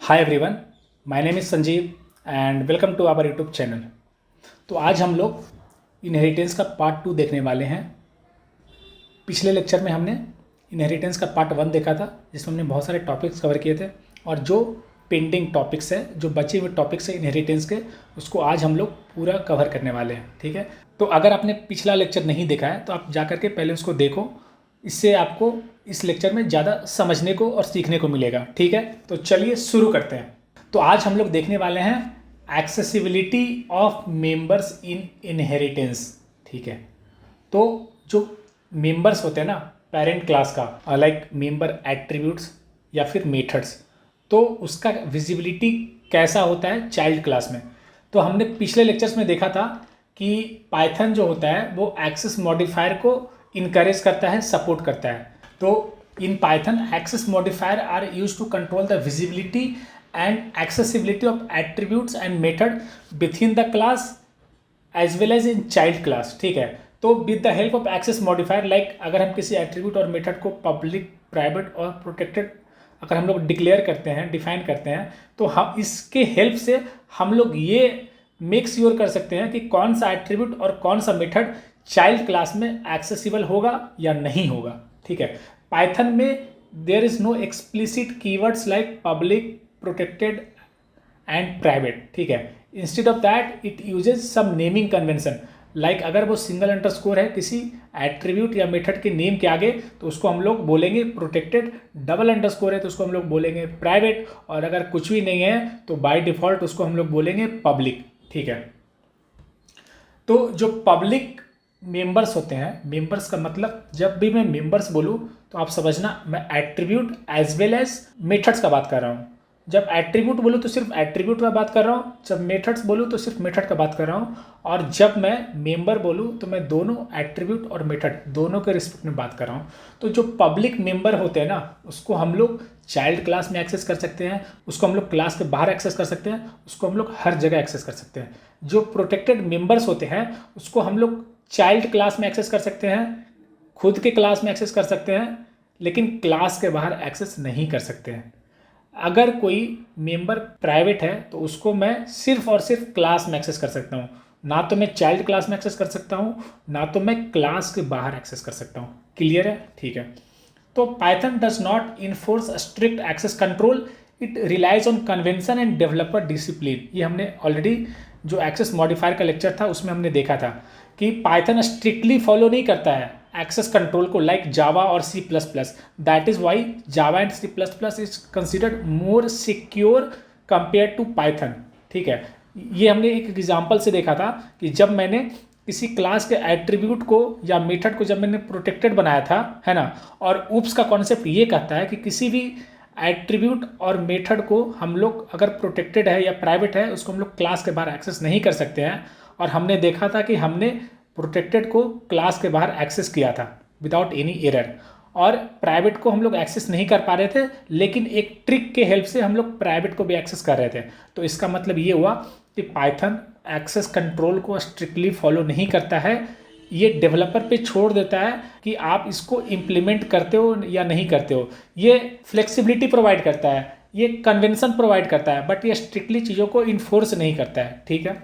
Hi everyone, my name is Sanjeev and welcome to our YouTube channel. तो आज हम लोग इनहेरिटेंस का पार्ट 2 देखने वाले हैं। पिछले लेक्चर में हमने इनहेरिटेंस का पार्ट 1 देखा था, जिसमें हमने बहुत सारे टॉपिक्स कवर किए थे और जो पेंडिंग टॉपिक्स है, जो बचे हुए टॉपिक्स है इनहेरिटेंस के, उसको आज हम लोग पूरा कवर करने वाले हैं। ठीक है, तो अगर आपने पिछला लेक्चर नहीं देखा है तो आप जा कर के पहले उसको देखो, इससे आपको इस लेक्चर में ज़्यादा समझने को और सीखने को मिलेगा। ठीक है, तो चलिए शुरू करते हैं। तो आज हम लोग देखने वाले हैं accessibility of members in inheritance. ठीक है, तो जो मेंबर्स होते हैं ना पेरेंट क्लास का, लाइक मेंबर एट्रीब्यूट्स या फिर मेथड्स, तो उसका विजिबिलिटी कैसा होता है चाइल्ड क्लास में। तो हमने पिछले लेक्चर्स में देखा था कि पाइथन जो होता है वो एक्सेस मॉडिफायर को इनकरेज करता है, सपोर्ट करता है। तो in Python access modifier are use to control the visibility and accessibility of attributes and method within the class as well as in child class. ठीक है, तो with the help of access modifier, like अगर हम किसी attribute और method को public, private और protected अगर हम लोग डिक्लेयर करते हैं, डिफाइन करते हैं, तो हम इसके हेल्प से हम लोग ये मेक श्योर कर सकते हैं कि कौन सा एट्रीब्यूट और कौन सा मेथड चाइल्ड क्लास में एक्सेसिबल होगा या नहीं होगा। ठीक है, पाइथन में there is no explicit keywords like public, protected and private. ठीक है, instead of that it uses some naming convention, like अगर वो सिंगल अंडरस्कोर है किसी एट्रीब्यूट या मेथड के नेम के आगे तो उसको हम लोग बोलेंगे प्रोटेक्टेड, डबल अंडरस्कोर है तो उसको हम लोग बोलेंगे प्राइवेट, और अगर कुछ भी नहीं है तो बाय डिफ़ॉल्ट उसको हम लोग बोलेंगे पब्लिक। ठीक है, तो जो पब्लिक मेंबर्स होते हैं, मेंबर्स का मतलब जब भी मैं मेंबर्स बोलूँ तो आप समझना मैं attribute as well as methods का बात कर रहा हूँ। जब एट्रीब्यूट बोलूँ तो सिर्फ एट्रीब्यूट का बात कर रहा हूँ, जब मेथड्स बोलूँ तो सिर्फ मेथड का बात कर रहा हूँ, और जब मैं मेंबर बोलूँ तो मैं दोनों एट्रीब्यूट और मेथड दोनों के रिस्पेक्ट में बात कर रहा हूँ। तो जो पब्लिक मेंबर होते हैं ना, उसको हम लोग चाइल्ड क्लास में एक्सेस कर सकते हैं, उसको हम लोग क्लास के बाहर एक्सेस कर सकते हैं, उसको हम लोग हर जगह एक्सेस कर सकते हैं। जो प्रोटेक्टेड मेंबर्स होते हैं उसको हम लोग चाइल्ड क्लास में एक्सेस कर सकते हैं, खुद के क्लास में एक्सेस कर सकते हैं, लेकिन क्लास के बाहर एक्सेस नहीं कर सकते हैं। अगर कोई मेंबर प्राइवेट है तो उसको मैं सिर्फ और सिर्फ क्लास में एक्सेस कर सकता हूँ, ना तो मैं चाइल्ड क्लास में एक्सेस कर सकता हूँ, ना तो मैं क्लास के बाहर एक्सेस कर सकता हूँ। क्लियर है? ठीक है, तो Python does not enforce strict access control, it relies on convention and developer discipline. ये हमने ऑलरेडी जो एक्सेस मॉडिफायर का लेक्चर था उसमें हमने देखा था कि पाइथन स्ट्रिक्टली फॉलो नहीं करता है एक्सेस कंट्रोल को, लाइक जावा और C plus plus. That is why Java and C plus plus is considered more secure compare to Python. ठीक है, ये हमने एक एग्जाम्पल से देखा था कि जब मैंने किसी क्लास के एट्रीब्यूट को या मेथड को जब मैंने प्रोटेक्टेड बनाया था, है ना, और ऊप्स का कॉन्सेप्ट ये कहता है कि किसी भी एट्रीब्यूट और मेथड को हम लोग अगर प्रोटेक्टेड है या प्राइवेट है उसको हम लोग क्लास के बाहर एक्सेस नहीं कर सकते हैं। और हमने देखा था कि हमने प्रोटेक्टेड को क्लास के बाहर एक्सेस किया था विदाउट एनी एरर, और प्राइवेट को हम लोग एक्सेस नहीं कर पा रहे थे, लेकिन एक ट्रिक के हेल्प से हम लोग प्राइवेट को भी एक्सेस कर रहे थे। तो इसका मतलब ये हुआ कि पाइथन एक्सेस कंट्रोल को स्ट्रिक्टली फॉलो नहीं करता है, ये डेवलपर पे छोड़ देता है कि आप इसको इम्प्लीमेंट करते हो या नहीं करते हो। ये फ्लेक्सिबिलिटी प्रोवाइड करता है, ये कन्वेंशन प्रोवाइड करता है, बट ये स्ट्रिक्टली चीज़ों को इन्फोर्स नहीं करता है। ठीक है,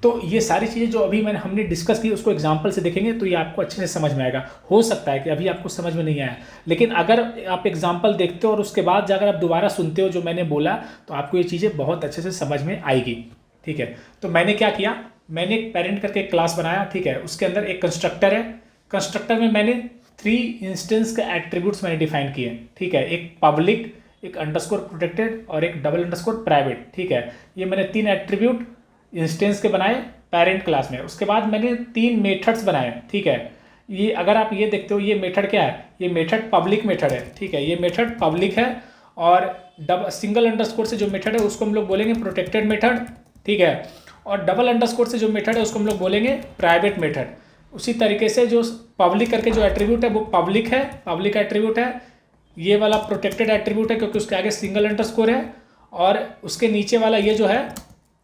तो ये सारी चीज़ें जो अभी हमने डिस्कस की उसको एग्जांपल से देखेंगे तो ये आपको अच्छे से समझ में आएगा। हो सकता है कि अभी आपको समझ में नहीं आया, लेकिन अगर आप एग्जांपल देखते हो और उसके बाद जाकर आप दोबारा सुनते हो जो मैंने बोला तो आपको ये चीज़ें बहुत अच्छे से समझ में आएगी। ठीक है, तो मैंने क्या किया, मैंने एक पेरेंट करके एक क्लास बनाया। ठीक है, उसके अंदर एक कंस्ट्रक्टर है, कंस्ट्रक्टर में मैंने 3 इंस्टेंस के एट्रीब्यूट्स मैंने डिफाइन किए। ठीक है, एक पब्लिक, एक अंडरस्कोर प्रोटेक्टेड और एक डबल अंडरस्कोर प्राइवेट। ठीक है, ये मैंने 3 एट्रीब्यूट इंस्टेंस के बनाए पेरेंट क्लास में। उसके बाद मैंने 3 मेथड्स बनाए। ठीक है, ये अगर आप ये देखते हो ये मेथड क्या है, ये मेथड पब्लिक मेथड है। ठीक है, ये मेथड पब्लिक है, और सिंगल अंडरस्कोर से जो मेथड है उसको हम लोग बोलेंगे प्रोटेक्टेड मेथड। ठीक है, और डबल अंडरस्कोर से जो मेथड है उसको हम लोग बोलेंगे प्राइवेट मेथड। उसी तरीके से जो पब्लिक करके जो एट्रीब्यूट है वो पब्लिक है, पब्लिक एट्रीब्यूट है। ये वाला प्रोटेक्टेड एट्रीब्यूट है क्योंकि उसके आगे सिंगल अंडरस्कोर है, और उसके नीचे वाला ये जो है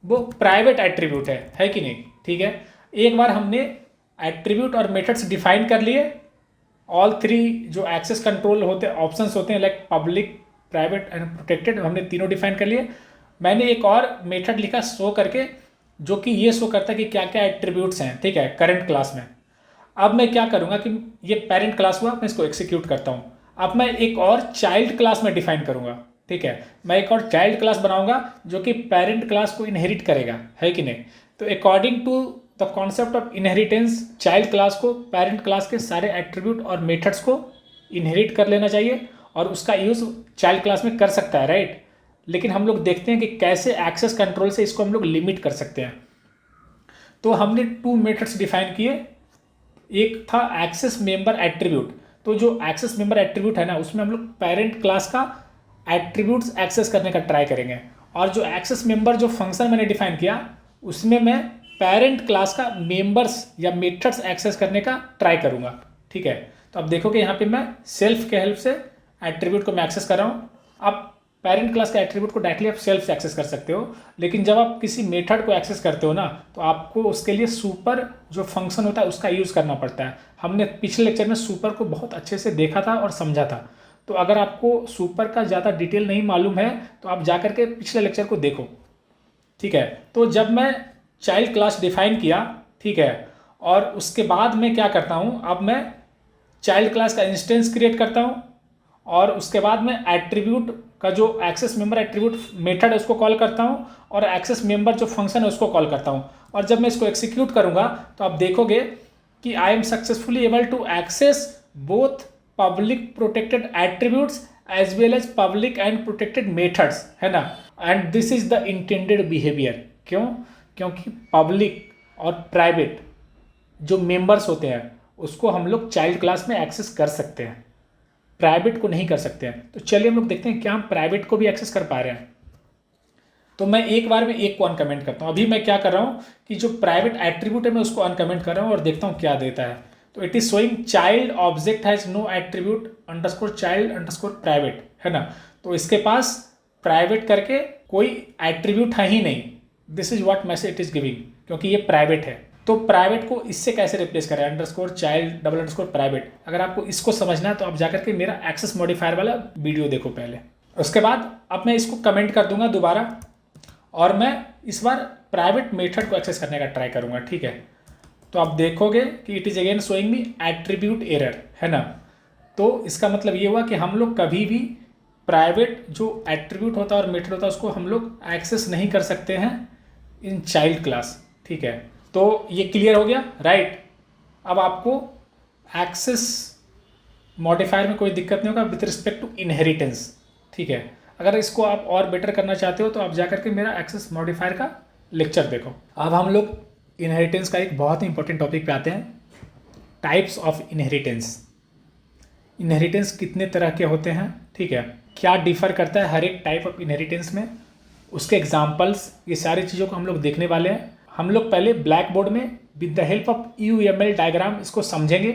वो प्राइवेट एट्रीब्यूट है कि नहीं। ठीक है, एक बार हमने एट्रीब्यूट और मेथड्स डिफाइन कर लिए, ऑल 3 जो एक्सेस कंट्रोल होते ऑप्शंस होते हैं, like public, private and protected, हमने तीनों डिफाइन कर लिए। मैंने एक और मेथड लिखा शो करके, जो कि ये शो करता है कि क्या क्या एट्रीब्यूट्स हैं, ठीक है, करंट क्लास में। अब मैं क्या करूँगा कि ये पेरेंट क्लास हुआ, मैं इसको एग्जीक्यूट करता हूँ। अब मैं एक और चाइल्ड क्लास में डिफाइन करूँगा, ठीक है, मैं एक और चाइल्ड क्लास बनाऊँगा जो कि पेरेंट क्लास को इनहेरिट करेगा, है कि नहीं। तो according to the concept of inheritance, child class को पेरेंट क्लास के सारे एट्रीब्यूट और मेथड्स को इनहेरिट कर लेना चाहिए और उसका यूज़ चाइल्ड क्लास में कर सकता है, राइट। लेकिन हम लोग देखते हैं कि कैसे एक्सेस कंट्रोल से इसको हम लोग लिमिट कर सकते हैं। तो हमने 2 मेथड्स डिफाइन किए। एक था एक्सेस मेंबर एट्रीब्यूट। तो जो एक्सेस मेंबर एट्रीब्यूट है ना, उसमें हम लोग पेरेंट क्लास का एट्रीब्यूट्स एक्सेस करने का ट्राई करेंगे, और जो एक्सेस मेंबर जो फंक्शन मैंने डिफाइन किया, उसमें मैं पेरेंट क्लास का मेंबर्स या मेथड्स एक्सेस करने का ट्राई करूँगा, ठीक है। तो अब देखो कि यहाँ पे मैं सेल्फ के हेल्प से एट्रीब्यूट को मैं एक्सेस कर रहा हूँ। आप पेरेंट क्लास के एट्रीब्यूट को डायरेक्टली आप सेल्फ से एक्सेस कर सकते हो, लेकिन जब आप किसी मेथड को एक्सेस करते हो ना, तो आपको उसके लिए सुपर जो फंक्शन होता है उसका यूज़ करना पड़ता है। हमने पिछले लेक्चर में सुपर को बहुत अच्छे से देखा था और समझा था। तो अगर आपको सुपर का ज़्यादा डिटेल नहीं मालूम है तो आप जा करके पिछले लेक्चर को देखो, ठीक है। तो जब मैं चाइल्ड क्लास डिफाइन किया, ठीक है, और उसके बाद मैं क्या करता हूँ, अब मैं चाइल्ड क्लास का इंस्टेंस क्रिएट करता हूँ, और उसके बाद मैं एट्रीब्यूट का जो एक्सेस मेंबर एट्रीब्यूट मेथड है उसको कॉल करता हूँ, और एक्सेस मेंबर जो फंक्शन है उसको कॉल करता हूँ। और जब मैं इसको एग्जीक्यूट करूँगा तो आप देखोगे कि I am successfully able to access both public protected attributes as well as public and protected methods, है ना। And this is the intended behaviour. क्यों? क्योंकि पब्लिक और प्राइवेट जो मेंबर्स होते हैं उसको हम लोग चाइल्ड क्लास में एक्सेस कर सकते हैं, प्राइवेट को नहीं कर सकते हैं। तो चलिए हम लोग देखते हैं क्या हम प्राइवेट को भी एक्सेस कर पा रहे हैं। तो मैं एक बार में एक को अनकमेंट करता हूँ। अभी मैं क्या कर रहा हूँ कि जो प्राइवेट एट्रीब्यूट है मैं उसको अनकमेंट कर रहा हूँ और देखता हूँ क्या देता है। तो it is showing child object has no attribute underscore child underscore private, है ना। तो इसके पास प्राइवेट करके कोई एट्रीब्यूट है ही नहीं। This is what message it is giving, क्योंकि ये प्राइवेट है। तो प्राइवेट को इससे कैसे रिप्लेस करें, underscore child double underscore private. अगर आपको इसको समझना है तो आप जाकर के मेरा एक्सेस मॉडिफायर वाला वीडियो देखो पहले। उसके बाद अब मैं इसको कमेंट कर दूंगा दोबारा, और मैं इस बार प्राइवेट मेथड को एक्सेस करने का ट्राई करूंगा, ठीक है। तो आप देखोगे कि it is again showing me attribute error, है ना। तो इसका मतलब ये हुआ कि हम लोग कभी भी प्राइवेट जो एट्रीब्यूट होता है और मेथड होता है उसको हम लोग एक्सेस नहीं कर सकते हैं इन चाइल्ड क्लास, ठीक है। तो ये क्लियर हो गया, राइट। अब आपको एक्सेस मॉडिफायर में कोई दिक्कत नहीं होगा विथ रिस्पेक्ट टू इनहेरिटेंस, ठीक है। अगर इसको आप और बेटर करना चाहते हो तो आप जाकर के मेरा एक्सेस मॉडिफायर का लेक्चर देखो। अब हम लोग इनहेरिटेंस का एक बहुत ही इंपॉर्टेंट टॉपिक पे आते हैं, टाइप्स ऑफ इनहेरिटेंस। इनहेरिटेंस कितने तरह के होते हैं, ठीक है, क्या डिफर करता है हर एक टाइप ऑफ इनहेरिटेंस में, उसके एग्जाम्पल्स, ये सारी चीज़ों को हम लोग देखने वाले हैं। हम लोग पहले ब्लैक बोर्ड में with the help of UML diagram इसको समझेंगे,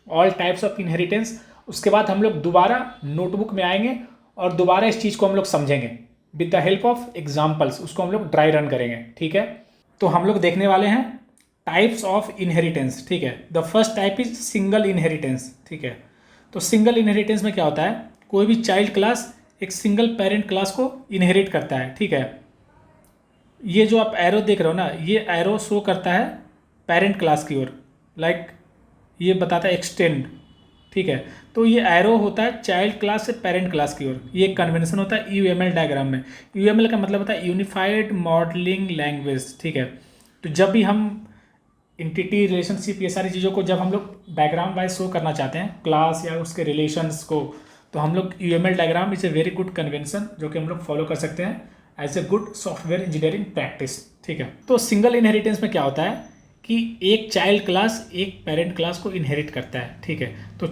ऑल टाइप्स ऑफ इनहेरिटेंस। उसके बाद हम लोग दोबारा नोटबुक में आएंगे और दोबारा इस चीज़ को हम लोग समझेंगे with the help of examples, उसको हम लोग ड्राई रन करेंगे, ठीक है। तो हम लोग देखने वाले हैं टाइप्स ऑफ इनहेरिटेंस, ठीक है। The first type is single inheritance, ठीक है। तो सिंगल इनहेरिटेंस में क्या होता है, कोई भी चाइल्ड क्लास एक सिंगल पेरेंट क्लास को इनहेरिट करता है, ठीक है। ये जो आप एरो देख रहे हो ना, ये एरो शो करता है पेरेंट क्लास की ओर, लाइक ये बताता है एक्सटेंड, ठीक है। तो ये एरो होता है चाइल्ड क्लास से पेरेंट क्लास की ओर। ये एक कन्वेंशन होता है UML डायग्राम में। UML का मतलब होता है यूनिफाइड मॉडलिंग लैंग्वेज, ठीक है। तो जब भी हम इंटिटी रिलेशनशिप ये सारी चीज़ों को जब हम लोग डायग्राम वाइज शो करना चाहते हैं क्लास या उसके रिलेशंस को, तो हम लोग UML diagram is a very good convention जो कि हम लोग फॉलो कर सकते हैं as a good software engineering practice, ठीक है। तो सिंगल इनहेरिटेंस में क्या होता है कि एक चाइल्ड क्लास एक पेरेंट क्लास को इनहेरिट करता है, ठीक है। तो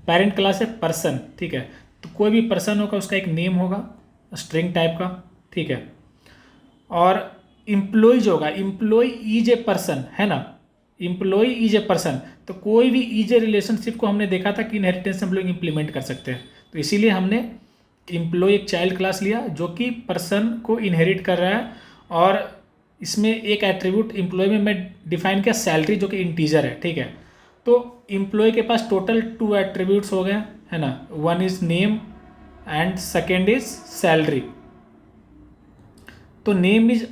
पेरेंट क्लास है पर्सन, ठीक है। तो कोई भी पर्सन होगा उसका एक नेम होगा स्ट्रिंग टाइप का, ठीक है। और इम्प्लॉय जो होगा, इम्प्लॉय इज ए पर्सन, है ना, इम्प्लॉय इज ए पर्सन। तो कोई भी इज ए रिलेशनशिप को हमने देखा था कि इनहेरिटेंस हम लोग इम्प्लीमेंट कर सकते हैं। तो इसीलिए हमने इम्प्लॉय एक चाइल्ड क्लास लिया जो कि पर्सन को इनहेरिट कर रहा है, और इसमें एक एट्रीब्यूट इम्प्लॉय में मैं डिफाइन किया सैलरी जो कि इंटीजर है, ठीक है। तो इम्प्लॉय के पास टोटल 2 एट्रीब्यूट्स हो गए, है ना। One is name and second is salary. तो name is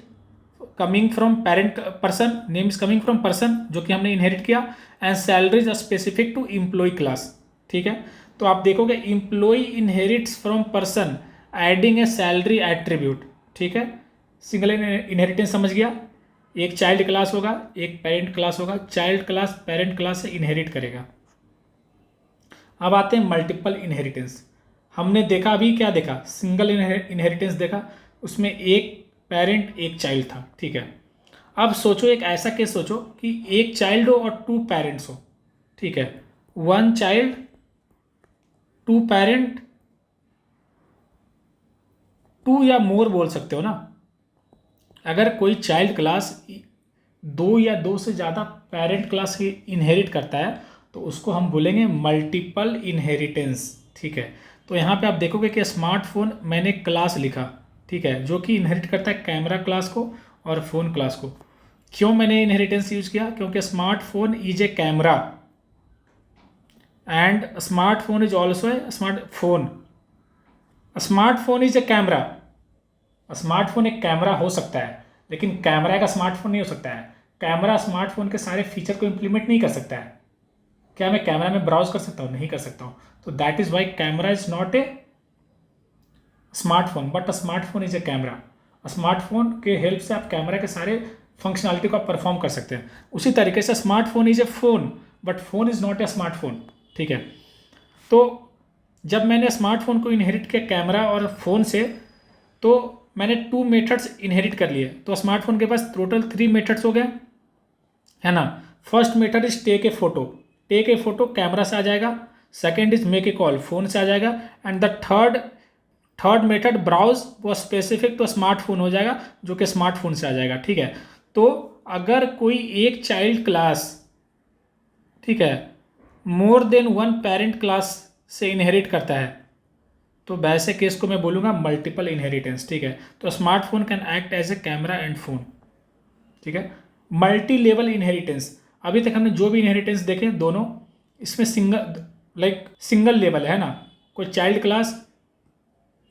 coming from parent person, name is coming from person जो कि हमने इनहेरिट किया, and salary is specific to employee class. ठीक है, तो आप देखोगे employee inherits from person adding a salary attribute. ठीक है, सिंगल इनहेरिटेंस समझ गया। एक चाइल्ड क्लास होगा, एक पेरेंट क्लास होगा, चाइल्ड क्लास पेरेंट क्लास से इनहेरिट करेगा। अब आते हैं मल्टीपल इनहेरिटेंस। हमने देखा, अभी क्या देखा, सिंगल इनहेरिटेंस देखा, उसमें एक पेरेंट एक चाइल्ड था। ठीक है, अब सोचो एक ऐसा केस सोचो कि एक चाइल्ड हो और टू पेरेंट्स हो। ठीक है, one child to parent, two या मोर बोल सकते हो ना। अगर कोई चाइल्ड क्लास दो या दो से ज़्यादा पेरेंट क्लास की इनहेरिट करता है तो उसको हम बोलेंगे मल्टीपल इनहेरिटेंस। ठीक है, तो यहाँ पे आप देखोगे कि स्मार्टफोन मैंने क्लास लिखा, ठीक है, जो कि इनहेरिट करता है कैमरा क्लास को और फ़ोन क्लास को। क्यों मैंने इनहेरिटेंस यूज किया? क्योंकि smartphone is a camera and smartphone is also a smartphone. Smartphone is a camera, smartphone एक कैमरा हो सकता है लेकिन कैमरा का स्मार्टफोन नहीं हो सकता है। कैमरा स्मार्टफोन के सारे फीचर को इम्प्लीमेंट नहीं कर सकता है। क्या मैं कैमरा में ब्राउज कर सकता हूँ? नहीं कर सकता हूँ। तो that is why camera is not a smartphone but a smartphone is a camera. Smartphone के हेल्प से आप कैमरा के सारे फंक्शनलिटी को आप परफॉर्म कर सकते हैं। उसी तरीके से smartphone is A phone but phone is not a smartphone. ठीक है, तो जब मैंने स्मार्टफोन को इनहेरिट किया कैमरा और फ़ोन से, तो मैंने टू मेथड्स इनहेरिट कर लिए। तो स्मार्टफोन के पास टोटल 3 मेथड्स हो गए, है ना। First method is take a photo, take a photo camera से आ जाएगा। Second is make a call, phone से आ जाएगा। And the third method browse, वो स्पेसिफिक तो स्मार्टफोन हो जाएगा जो कि स्मार्टफोन से आ जाएगा। ठीक है, तो अगर कोई एक चाइल्ड क्लास, ठीक है, more than one parent class से इनहेरिट करता है तो वैसे केस को मैं बोलूँगा मल्टीपल इनहेरिटेंस। ठीक है, तो smartphone can act as a camera and phone. ठीक है, मल्टी लेवल इनहेरिटेंस, अभी तक हमने जो भी इनहेरिटेंस देखे दोनों, इसमें सिंगल लेवल है ना। कोई चाइल्ड क्लास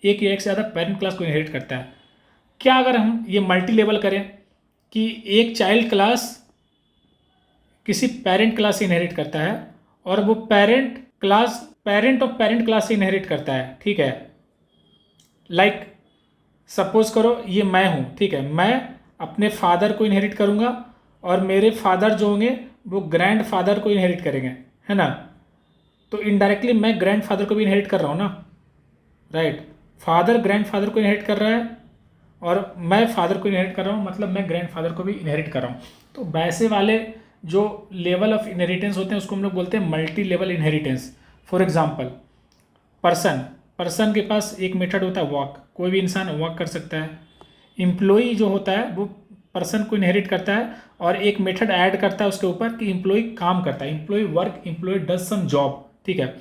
एक या एक से ज़्यादा पेरेंट क्लास को इनहेरिट करता है। क्या अगर हम ये मल्टी लेवल करें कि एक चाइल्ड क्लास किसी पेरेंट क्लास से इनहेरिट करता है और वो पेरेंट ऑफ पेरेंट क्लास से इनहेरिट करता है। ठीक है, लाइक सपोज करो ये मैं हूँ, ठीक है, मैं अपने फादर को इनहेरिट करूँगा और मेरे फादर जो होंगे वो ग्रैंड फादर को इनहेरिट करेंगे, है ना। तो इनडायरेक्टली मैं ग्रैंड फादर को भी इनहेरिट कर रहा हूँ ना, राइट। फादर ग्रैंड फादर को इनहेरिट कर रहा है और मैं फादर को इनहेरिट कर रहा हूँ, मतलब मैं ग्रैंड फादर को भी इनहेरिट कर रहा हूँ। तो वैसे वाले जो लेवल ऑफ इनहेरिटेंस होते हैं उसको हम लोग बोलते हैं multi level inheritance. For example person के पास एक मेथड होता है वॉक, कोई भी इंसान वॉक कर सकता है। एम्प्लॉई जो होता है वो पर्सन को इनहेरिट करता है और एक मेथड ऐड करता है उसके ऊपर कि एम्प्लॉई काम करता है, employee work, employee does some job. ठीक है,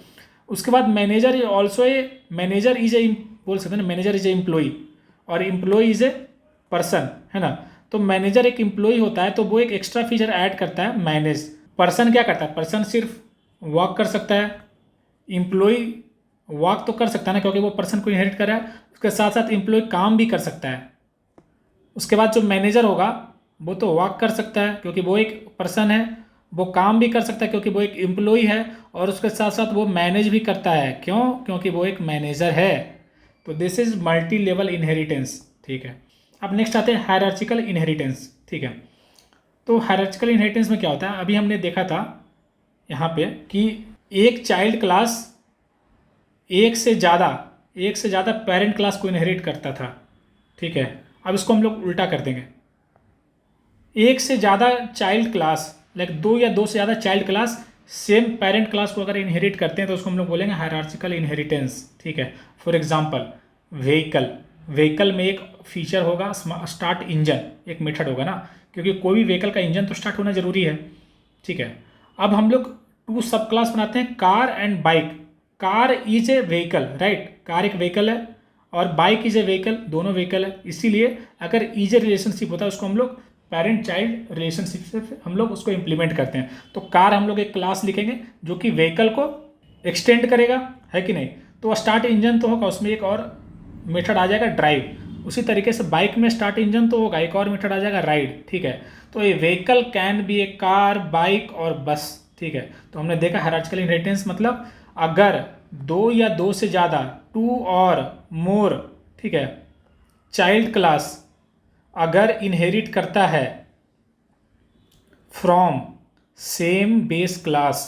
उसके बाद manager also a manager is a, बोल सकते हैं ना, मैनेजर इज ए एम्प्लॉई और एम्प्लॉई इज ए पर्सन, है ना। तो मैनेजर एक एम्प्लॉई होता है तो वो एक एक्स्ट्रा फीचर ऐड करता है मैनेज। पर्सन क्या करता है? पर्सन सिर्फ वॉक कर सकता है, एम्प्लॉई वॉक तो कर सकता है ना क्योंकि वो पर्सन को इनहेरिट कर रहा है, उसके साथ साथ एम्प्लॉय काम भी कर सकता है। उसके बाद जो मैनेजर होगा वो तो वॉक कर सकता है क्योंकि वो एक पर्सन है, वो काम भी कर सकता है क्योंकि वो एक एम्प्लॉय है, और उसके साथ साथ वो मैनेज भी करता है। क्यों? क्योंकि वो एक मैनेजर है। तो this is multi level inheritance. ठीक है, अब नेक्स्ट आते हैं हायरार्चिकल इनहेरिटेंस। ठीक है, तो हायरार्चिकल इनहेरिटेंस में क्या होता है, अभी हमने देखा था यहाँ पे कि एक चाइल्ड क्लास एक से ज़्यादा पेरेंट क्लास को इनहेरिट करता था। ठीक है, अब इसको हम लोग उल्टा कर देंगे। एक से ज़्यादा चाइल्ड क्लास, लाइक दो या दो से ज़्यादा child class same parent class को अगर इनहेरिट करते हैं तो उसको हम लोग बोलेंगे हायरार्चिकल इनहेरिटेंस। ठीक है, फॉर एग्जांपल व्हीकल में एक फीचर होगा स्टार्ट इंजन, एक मेथड होगा ना, क्योंकि कोई भी व्हीकल का इंजन तो स्टार्ट होना जरूरी है। ठीक है, अब हम लोग 2 सब क्लास बनाते हैं, car and bike. Car is a vehicle, right, car एक व्हीकल है और बाइक इज ए व्हीकल, दोनों व्हीकल है। इसीलिए अगर इज ए रिलेशनशिप होता है उसको हम लोग पेरेंट चाइल्ड रिलेशनशिप से हम लोग उसको इम्प्लीमेंट करते हैं। तो कार हम लोग एक क्लास लिखेंगे जो कि व्हीकल को एक्सटेंड करेगा, है कि नहीं। तो स्टार्ट इंजन तो होगा, उसमें एक और मेथड आ जाएगा ड्राइव। उसी तरीके से बाइक में स्टार्ट इंजन तो होगा, एक और मेथड आ जाएगा राइड, ठीक है। तो ये vehicle can be A car, bike और बस, ठीक है। तो हमने देखा हायरार्चिकल इनहेरिटेंस मतलब अगर दो या दो से ज़्यादा, टू और मोर, ठीक है, चाइल्ड क्लास अगर इनहेरिट करता है from same base class,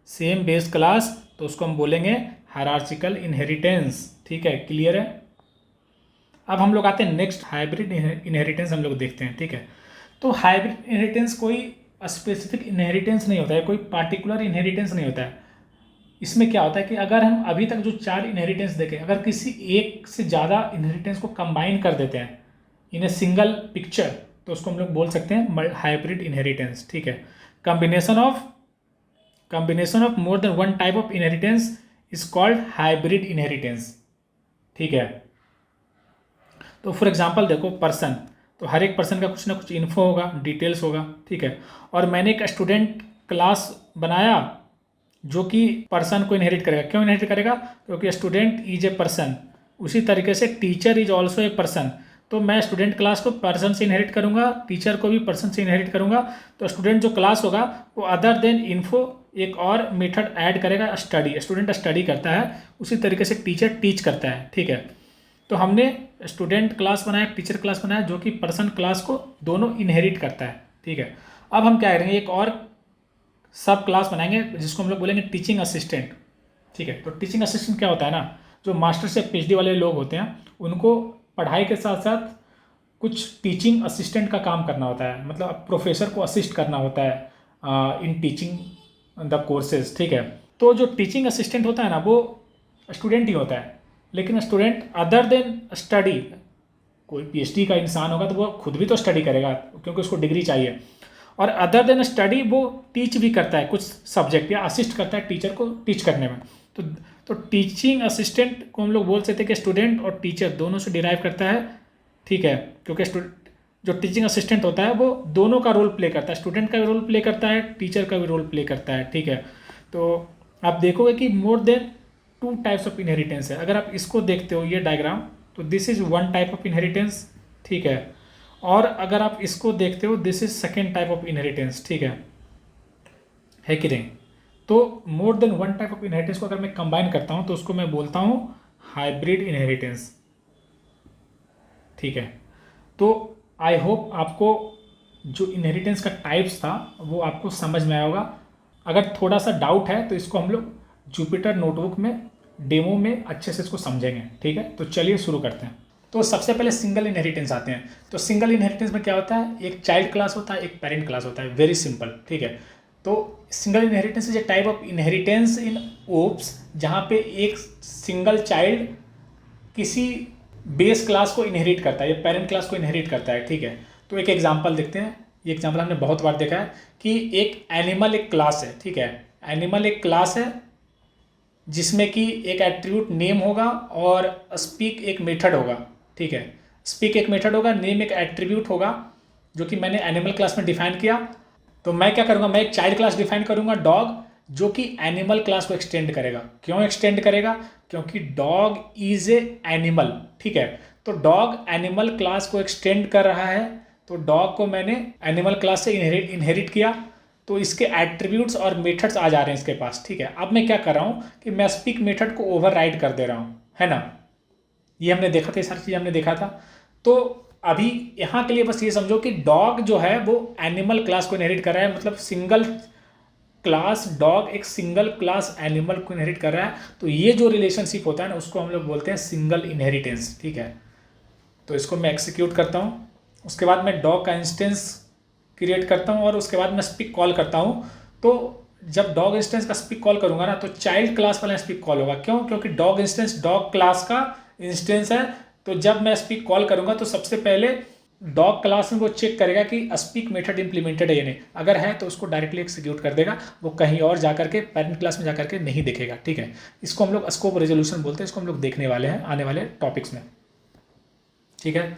same base class, तो उसको हम बोलेंगे हायरार्चिकल इनहेरिटेंस, ठीक है। क्लियर है। अब हम लोग आते हैं नेक्स्ट, हाइब्रिड इनहेरिटेंस हम लोग देखते हैं, ठीक है। तो हाइब्रिड इनहेरिटेंस कोई स्पेसिफिक इनहेरिटेंस नहीं होता है, कोई पार्टिकुलर इनहेरिटेंस नहीं होता है। इसमें क्या होता है कि अगर हम अभी तक जो 4 इनहेरिटेंस देखे, अगर किसी एक से ज़्यादा इनहेरिटेंस को कंबाइन कर देते हैं इन ए सिंगल पिक्चर, तो उसको हम लोग बोल सकते हैं हाइब्रिड इनहेरिटेंस, ठीक है। Combination of more than one type of inheritance is called hybrid inheritance, ठीक है। तो फॉर एग्जांपल देखो, पर्सन, तो हर एक पर्सन का कुछ ना कुछ इन्फो होगा, डिटेल्स होगा, ठीक है। और मैंने एक स्टूडेंट क्लास बनाया जो कि पर्सन को इनहेरिट करेगा। क्यों इनहेरिट करेगा? क्योंकि स्टूडेंट इज ए पर्सन। उसी तरीके से teacher is also a person. तो मैं स्टूडेंट क्लास को पर्सन से इनहेरिट करूंगा, टीचर को भी पर्सन से इनहेरिट करूंगा। तो स्टूडेंट जो क्लास होगा वो अदर देन इन्फो एक और मेथड ऐड करेगा, स्टडी। स्टूडेंट स्टडी करता है, उसी तरीके से टीचर टीच करता है, ठीक है। तो हमने स्टूडेंट क्लास बनाया, टीचर क्लास बनाया, जो कि पर्सन क्लास को दोनों इनहेरिट करता है, ठीक है। अब हम क्या करेंगे, एक और सब क्लास बनाएंगे जिसको हम लोग बोलेंगे टीचिंग असिस्टेंट, ठीक है। तो टीचिंग असिस्टेंट क्या होता है ना, जो मास्टर से पीएचडी वाले लोग होते हैं उनको पढ़ाई के साथ साथ कुछ टीचिंग असिस्टेंट का काम करना होता है, मतलब प्रोफेसर को असिस्ट करना होता है इन टीचिंग द कोर्सेज, ठीक है। तो जो टीचिंग असिस्टेंट होता है ना, वो स्टूडेंट ही होता है, लेकिन स्टूडेंट अदर देन स्टडी, कोई पीएचडी का इंसान होगा तो वो खुद भी तो स्टडी करेगा क्योंकि उसको डिग्री चाहिए, और अदर देन स्टडी वो टीच भी करता है कुछ सब्जेक्ट, या असिस्ट करता है टीचर को टीच करने में। तो टीचिंग असिस्टेंट को हम लोग बोल सकते हैं कि स्टूडेंट और टीचर दोनों से डिराइव करता है, ठीक है। क्योंकि जो टीचिंग असिस्टेंट होता है वो दोनों का रोल प्ले करता है, स्टूडेंट का भी रोल प्ले करता है, टीचर का भी रोल प्ले करता है, ठीक है। तो आप देखोगे कि more than 2 types of inheritance है। अगर आप इसको देखते हो, ये डायग्राम, तो this is 1 type of inheritance, ठीक है। और अगर आप इसको देखते हो, this is second type of inheritance, ठीक है कि नहीं। तो more than 1 type of inheritance को अगर मैं कंबाइन करता हूं तो उसको मैं बोलता हूं हाइब्रिड इनहेरिटेंस, ठीक है। तो आई होप आपको जो इनहेरिटेंस का टाइप्स था वो आपको समझ में आया होगा। अगर थोड़ा सा डाउट है तो इसको हम लोग जुपिटर नोटबुक में डेमो में अच्छे से इसको समझेंगे, ठीक है। तो चलिए शुरू करते हैं। तो सबसे पहले सिंगल इनहेरिटेंस आते हैं। तो सिंगल इनहेरिटेंस में क्या होता है, एक चाइल्ड क्लास होता है, एक पेरेंट क्लास होता है, वेरी सिंपल, ठीक है। तो single inheritance is a type of inheritance in OOPs, जहाँ पे एक सिंगल चाइल्ड किसी बेस क्लास को इनहेरिट करता है या पेरेंट क्लास को इनहेरिट करता है, ठीक है। तो एक एग्जांपल देखते हैं। ये एग्जांपल हमने बहुत बार देखा है कि एक एनिमल एक क्लास है, ठीक है। एनिमल एक क्लास है जिसमें कि एक एट्रीब्यूट नेम होगा और स्पीक एक मेथड होगा, ठीक है। स्पीक एक मेथड होगा, नेम एक एट्रीब्यूट होगा, जो कि मैंने एनिमल क्लास में डिफाइन किया। तो मैं क्या करूँगा, मैं एक चाइल्ड क्लास डिफाइन करूँगा डॉग, जो कि एनिमल क्लास को एक्सटेंड करेगा। क्यों एक्सटेंड करेगा? क्योंकि डॉग इज ए एनिमल, ठीक है। तो डॉग एनिमल क्लास को एक्सटेंड कर रहा है, तो डॉग को मैंने एनिमल क्लास से इनहेरिट किया, तो इसके एट्रीब्यूट्स और मेथड्स आ जा रहे हैं इसके पास, ठीक है। अब मैं क्या कर रहा हूँ कि मैं स्पीक मेथड को ओवरराइड कर दे रहा हूँ, है ना। ये हमने देखा था, ये सारी चीज़ हमने देखा था। तो अभी यहाँ के लिए बस ये समझो कि डॉग जो है वो एनिमल क्लास को इनहेरिट कर रहा है, मतलब सिंगल क्लास डॉग एक सिंगल क्लास एनिमल को इनहेरिट कर रहा है। तो ये जो रिलेशनशिप होता है ना, उसको हम लोग बोलते हैं सिंगल इनहेरिटेंस, ठीक है। तो इसको मैं एक्सिक्यूट करता हूँ, उसके बाद मैं डॉग का इंस्टेंस क्रिएट करता हूँ और उसके बाद मैं स्पीक कॉल करता हूँ। तो जब डॉग इंस्टेंस का स्पीक कॉल करूँगा ना, तो चाइल्ड क्लास वाला स्पीक कॉल होगा। क्यों? क्योंकि डॉग इंस्टेंस डॉग क्लास का इंस्टेंस है। तो जब मैं स्पीक कॉल करूँगा तो सबसे पहले डॉग क्लास में वो चेक करेगा कि स्पीक मेथड इंप्लीमेंटेड है या नहीं। अगर है तो उसको डायरेक्टली एक्सिक्यूट कर देगा, वो कहीं और जाकर के पेरेंट क्लास में जाकर के नहीं देखेगा, ठीक है। इसको हम लोग स्कोप रेजोल्यूशन बोलते हैं, इसको हम लोग देखने वाले हैं आने वाले टॉपिक्स में, ठीक है।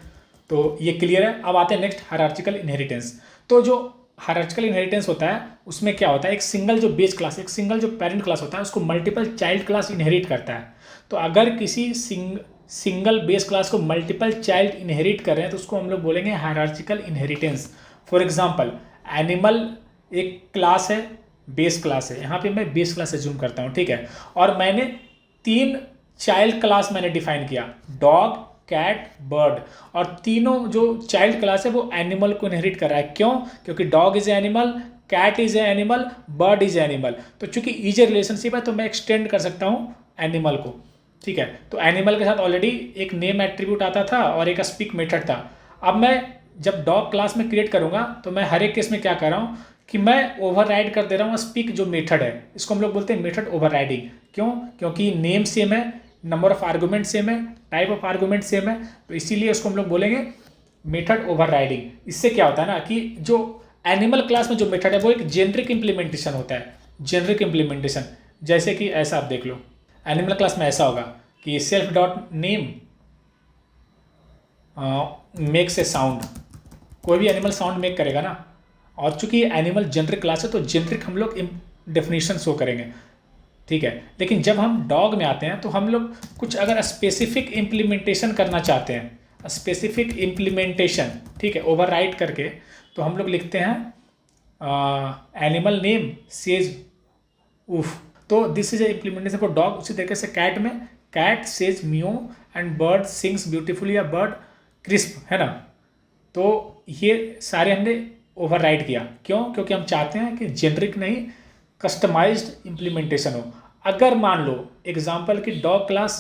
तो ये क्लियर है। अब आते हैं नेक्स्ट हायरार्चिकल इनहेरिटेंस। तो जो हायरार्चिकल इनहेरिटेंस होता है उसमें क्या होता है, एक सिंगल जो बेस क्लास, एक सिंगल जो पेरेंट क्लास होता है उसको मल्टीपल चाइल्ड क्लास इनहेरिट करता है। तो अगर किसी सिंगल बेस क्लास को मल्टीपल चाइल्ड इनहेरिट कर रहे हैं तो उसको हम लोग बोलेंगे हायरार्चिकल इनहेरिटेंस। फॉर एग्जांपल एनिमल एक क्लास है, बेस क्लास है, यहाँ पे मैं बेस क्लास एज्यूम करता हूँ, ठीक है, और मैंने 3 चाइल्ड क्लास मैंने डिफाइन किया, डॉग, कैट, बर्ड, और तीनों जो चाइल्ड क्लास है वो एनिमल को इनहेरिट कर रहा है। क्यों? क्योंकि dog is animal, cat is animal, bird is animal. तो चूंकि इज ए रिलेशनशिप है तो मैं एक्सटेंड कर सकता हूँ एनिमल को, ठीक है। तो एनिमल के साथ ऑलरेडी एक नेम एट्रीब्यूट आता था और एक स्पीक मेथड था। अब मैं जब डॉग क्लास में क्रिएट करूँगा तो मैं हर एक केस में क्या कर रहा हूँ कि मैं ओवरराइड कर दे रहा हूँ स्पीक जो मेथड है, इसको हम लोग बोलते हैं मेथड ओवरराइडिंग। क्यों? क्योंकि नेम सेम है, नंबर ऑफ आर्गूमेंट सेम है, टाइप ऑफ आर्गूमेंट सेम है, तो इसीलिए उसको हम लोग बोलेंगे मेथड ओवरराइडिंग। इससे क्या होता है ना कि जो एनिमल क्लास में जो मेथड है वो एक जेनरिक इम्प्लीमेंटेशन होता है, जेनरिक इम्प्लीमेंटेशन। जैसे कि ऐसा आप देख लो, एनिमल क्लास में ऐसा होगा कि self dot name makes a sound, कोई भी एनिमल साउंड मेक करेगा ना, और चूंकि एनिमल जेनरिक क्लास है तो जेनरिक हम लोग डेफिनेशन शो करेंगे, ठीक है। लेकिन जब हम डॉग में आते हैं तो हम लोग कुछ अगर स्पेसिफिक इम्प्लीमेंटेशन करना चाहते हैं, स्पेसिफिक इम्प्लीमेंटेशन, ठीक है, ओवरराइड करके, तो हम लोग लिखते हैं एनिमल नेम सेज उफ, तो this is a implementation for dog. उसी तरीके से कैट में cat says meow and bird sings beautifully या बर्ड क्रिस्प, है ना। तो ये सारे हमने ओवरराइड किया। क्यों? क्योंकि हम चाहते हैं कि जेनरिक नहीं कस्टमाइज्ड इम्प्लीमेंटेशन हो। अगर मान लो एग्जांपल कि डॉग क्लास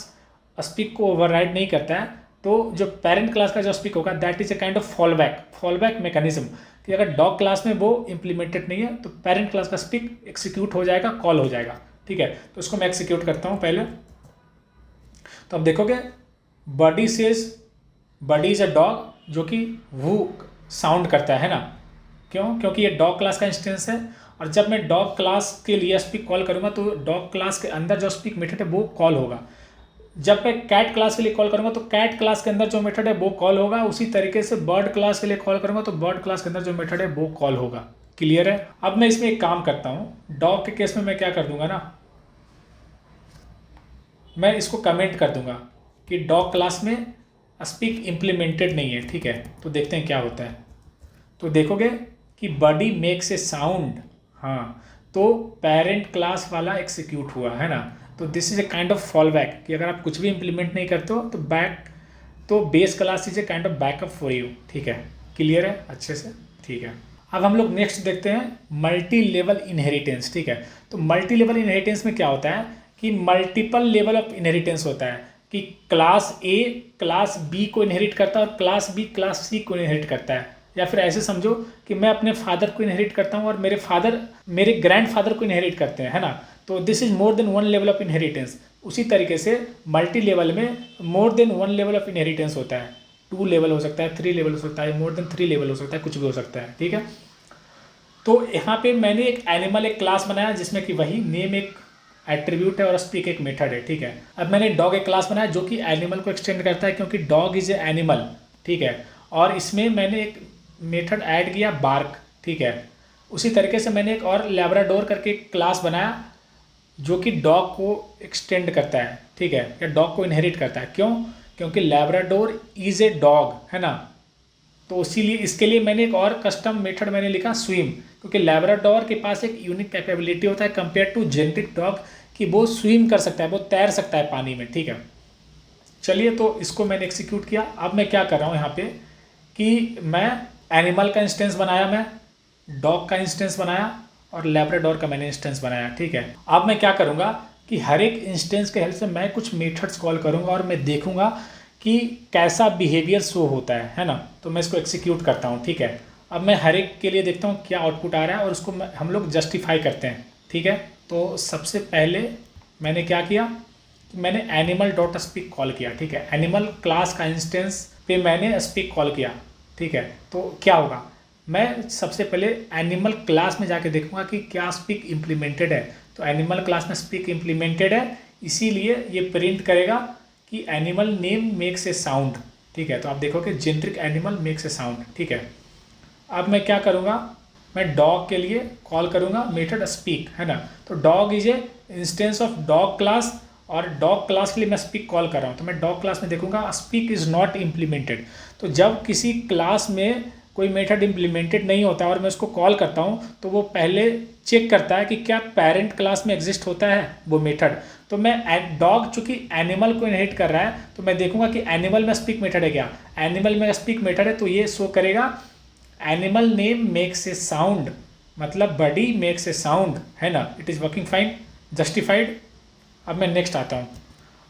स्पीक को ओवरराइड नहीं करता है तो जो पेरेंट क्लास का जो स्पीक होगा that is a kind of fallback mechanism, कि अगर डॉग क्लास में वो इम्प्लीमेंटेड नहीं है तो पेरेंट क्लास का स्पीक एक्सिक्यूट हो जाएगा, कॉल हो जाएगा, ठीक है। तो उसको मैं एक्सिक्यूट करता हूँ पहले। तो अब देखोगे Buddy says, Buddy is a dog, जो कि वो साउंड करता है ना। क्यों? क्योंकि ये डॉग क्लास का इंस्टेंस है, और जब मैं डॉग क्लास के लिए स्पीक कॉल करूँगा तो डॉग क्लास के अंदर जो स्पीक मेथड है वो कॉल होगा। जब मैं कैट क्लास के लिए कॉल करूँगा तो कैट क्लास के अंदर जो मेथड है वो कॉल होगा। उसी तरीके से बर्ड क्लास के लिए कॉल करूँगा तो बर्ड क्लास के अंदर जो मेथड है वो कॉल होगा। क्लियर है? अब मैं इसमें एक काम करता हूँ, डॉग के केस में मैं क्या कर दूंगा ना, मैं इसको कमेंट कर दूंगा कि डॉग क्लास में स्पीक इम्प्लीमेंटेड नहीं है, ठीक है। तो देखते हैं क्या होता है। तो देखोगे कि बडी मेक्स ए साउंड, हाँ, तो पेरेंट क्लास वाला एक्सिक्यूट हुआ, है ना। तो this is a kind of fall back, कि अगर आप कुछ भी इंप्लीमेंट नहीं करते हो तो base class is a kind of backup for you, ठीक है। क्लियर है अच्छे से? ठीक है। अब हम लोग नेक्स्ट देखते हैं मल्टी लेवल इनहेरिटेंस, ठीक है। तो मल्टी लेवल इनहेरिटेंस में क्या होता है कि मल्टीपल लेवल ऑफ इनहेरिटेंस होता है, कि क्लास ए क्लास बी को इनहेरिट करता है और क्लास बी क्लास सी को इनहेरिट करता है। या फिर ऐसे समझो कि मैं अपने फादर को इनहेरिट करता हूँ और मेरे फादर मेरे ग्रैंडफादर को इनहेरिट करते हैं, है ना। तो this is more than one level of inheritance. उसी तरीके से मल्टी लेवल में more than one level of inheritance होता है, 2 लेवल हो सकता है, 3 लेवल हो सकता है, मोर देन 3 लेवल हो सकता है, कुछ भी हो सकता है, ठीक है। तो यहाँ पे मैंने एक एनिमल एक क्लास बनाया जिसमें कि वही नेम एक एट्रीब्यूट है और स्पीक एक मेथड है, ठीक है। अब मैंने डॉग एक क्लास बनाया जो कि एनिमल को एक्सटेंड करता है, क्योंकि डॉग इज ए एनिमल, ठीक है। और इसमें मैंने एक मेथड ऐड किया बार्क, ठीक है। उसी तरीके से मैंने एक और लैब्राडोर करके एक क्लास बनाया जो कि डॉग को एक्सटेंड करता है, ठीक है, या डॉग को इनहेरिट करता है। क्यों? क्योंकि लैब्राडोर इज ए डॉग, है ना। तो इसीलिए इसके लिए मैंने एक और कस्टम मेथड मैंने लिखा स्विम, क्योंकि लैब्राडोर के पास एक यूनिक कैपेबिलिटी होता है कंपेयर टू जेनेटिक डॉग, कि वो स्विम कर सकता है, वो तैर सकता है पानी में, ठीक है। चलिए, तो इसको मैंने एक्सिक्यूट किया। अब मैं क्या कर रहा हूँ यहाँ पे कि मैं एनिमल का इंस्टेंस बनाया, मैं डॉग का इंस्टेंस बनाया और लैब्राडोर का मैंने इंस्टेंस बनाया, ठीक है। अब मैं क्या करूँगा कि हर एक इंस्टेंस के हेल्प से मैं कुछ मेथड्स कॉल करूँगा और मैं देखूँगा कि कैसा बिहेवियर शो होता है ना। तो मैं इसको एक्सिक्यूट करता हूँ, ठीक है। अब मैं हर एक के लिए देखता हूँ क्या आउटपुट आ रहा है और उसको हम लोग जस्टिफाई करते हैं, ठीक है। तो सबसे पहले मैंने क्या किया कि मैंने एनिमल डॉट स्पीक कॉल किया, ठीक है। एनिमल क्लास का इंस्टेंस पे मैंने स्पीक कॉल किया, ठीक है। तो क्या होगा, मैं सबसे पहले एनिमल क्लास में जाके देखूंगा कि क्या स्पीक इम्प्लीमेंटेड है। तो एनिमल क्लास में स्पीक इम्प्लीमेंटेड है, इसीलिए ये प्रिंट करेगा कि animal name makes a sound, ठीक है। तो आप देखोगे generic animal makes a sound, ठीक है। अब मैं क्या करूँगा मैं डॉग के लिए कॉल करूँगा मेथड स्पीक, है ना। तो dog is a instance of dog class, और डॉग क्लास के लिए मैं स्पीक कॉल कर रहा हूँ, तो मैं डॉग क्लास में देखूंगा स्पीक इज़ नॉट इम्प्लीमेंटेड। तो जब किसी क्लास में कोई मेथड इम्प्लीमेंटेड नहीं होता और मैं उसको कॉल करता हूँ, तो वो पहले चेक करता है कि क्या पेरेंट क्लास में एग्जिस्ट होता है वो मेथड। तो मैं डॉग चूंकि एनिमल को इनहेरिट कर रहा है, तो मैं देखूंगा कि एनिमल में स्पीक मेथड है क्या। एनिमल में स्पीक मेथड है तो ये शो करेगा animal name makes a sound, मतलब बडी मेक्स ए साउंड, है ना। It is working fine, justified. अब मैं नेक्स्ट आता हूँ।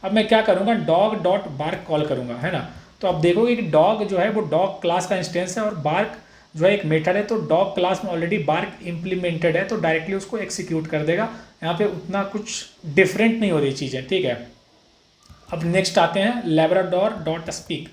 अब मैं क्या करूँगा, डॉग डॉट बार्क कॉल करूँगा, है ना। तो अब देखोगे कि डॉग जो है वो डॉग क्लास का इंस्टेंस है और बार्क जो है एक मेथड है। तो डॉग क्लास में ऑलरेडी बार्क इम्प्लीमेंटेड है, तो डायरेक्टली उसको एग्जीक्यूट कर देगा। यहाँ पे उतना कुछ डिफरेंट नहीं हो रही चीज़ें, ठीक है। अब नेक्स्ट आते हैं लैब्राडोर डॉट स्पीक।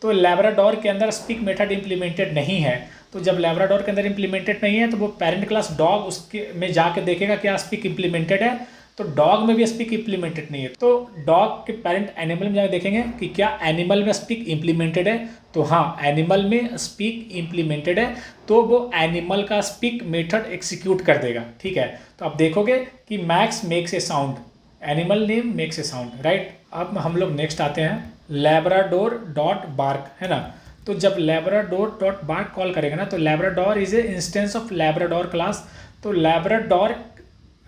तो लैब्राडोर के अंदर स्पीक मेथड इम्प्लीमेंटेड नहीं है। तो जब लैब्राडोर के अंदर इम्प्लीमेंटेड नहीं है तो वो पेरेंट क्लास डॉग उसके में जाके देखेगा क्या स्पीक इम्प्लीमेंटेड है। तो डॉग में भी स्पीक इम्प्लीमेंटेड नहीं है, तो डॉग के पेरेंट एनिमल में जाके देखेंगे कि क्या एनिमल में स्पीक इम्प्लीमेंटेड है। तो हाँ, एनिमल में स्पीक इम्प्लीमेंटेड है, तो वो एनिमल का स्पीक मेथड एग्जीक्यूट कर देगा, ठीक है। तो आप देखोगे कि max makes a sound, animal name makes a sound, right. अब हम लोग नेक्स्ट आते हैं लैब्राडोर डॉट बार्क, है ना। तो जब लैब्राडोर डॉट बार्क कॉल करेगा ना, तो Labrador is a instance of Labrador class. तो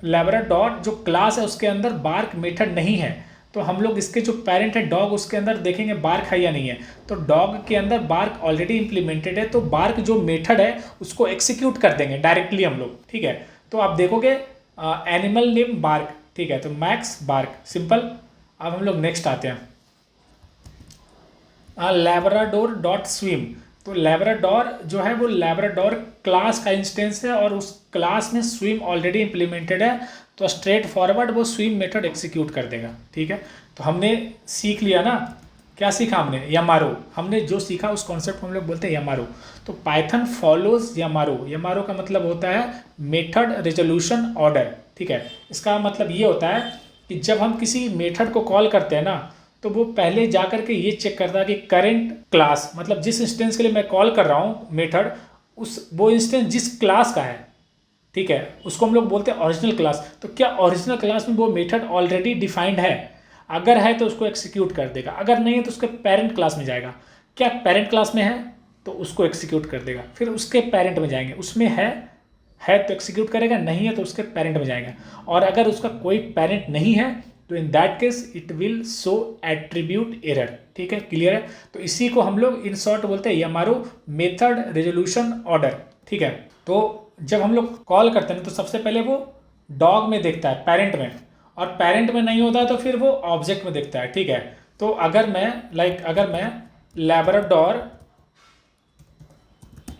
लैब्राडोर जो क्लास है उसके अंदर बार्क मेथड नहीं है। तो हम लोग इसके जो पेरेंट है डॉग, उसके अंदर देखेंगे बार्क है या नहीं है। तो डॉग के अंदर बार्क ऑलरेडी इंप्लीमेंटेड है, तो बार्क जो मेथड है उसको एक्सिक्यूट कर देंगे डायरेक्टली हम लोग, ठीक है। तो आप देखोगे एनिमल नेम बार्क, ठीक है, तो मैक्स बार्क, सिंपल। अब हम लोग नेक्स्ट आते हैं लैब्राडोर डॉट स्विम। तो लैब्राडोर जो है वो लैब्राडोर क्लास का इंस्टेंस है और उस क्लास में स्विम ऑलरेडी इंप्लीमेंटेड है, तो स्ट्रेट फॉरवर्ड वो स्विम मेथड एग्जीक्यूट कर देगा, ठीक है। तो हमने सीख लिया ना, क्या सीखा हमने, यमारो। हमने जो सीखा उस कॉन्सेप्ट को हम लोग बोलते हैं यमारो। तो पाइथन फॉलोज यमारो। यमारो का मतलब होता है मेथड रेजोल्यूशन ऑर्डर, ठीक है। इसका मतलब ये होता है कि जब हम किसी मेथड को कॉल करते हैं ना, तो वो पहले जा कर के ये चेक करता है कि करंट क्लास, मतलब जिस इंस्टेंस के लिए मैं कॉल कर रहा हूँ मेथड, वो इंस्टेंस जिस क्लास का है, ठीक है, उसको हम लोग बोलते हैं ओरिजिनल क्लास। तो क्या ओरिजिनल क्लास में वो मेथड ऑलरेडी डिफाइंड है? अगर है तो उसको एक्सिक्यूट कर देगा, अगर नहीं है तो उसके पेरेंट क्लास में जाएगा। क्या पेरेंट क्लास में है तो उसको एक्सिक्यूट कर देगा, फिर उसके पेरेंट में जाएंगे, उसमें है तो एक्सिक्यूट करेगा, नहीं है तो उसके पेरेंट में जाएगा। और अगर उसका कोई पेरेंट नहीं है तो in that case it will show attribute error, ठीक है, क्लियर है। तो इसी को हम लोग इन शॉर्ट बोलते हैं यमारो मेथड रेजोल्यूशन ऑर्डर, ठीक है। तो जब हम लोग कॉल करते हैं तो सबसे पहले वो डॉग में देखता है, पेरेंट में, और पेरेंट में नहीं होता है तो फिर वो ऑब्जेक्ट में देखता है, ठीक है। तो अगर मैं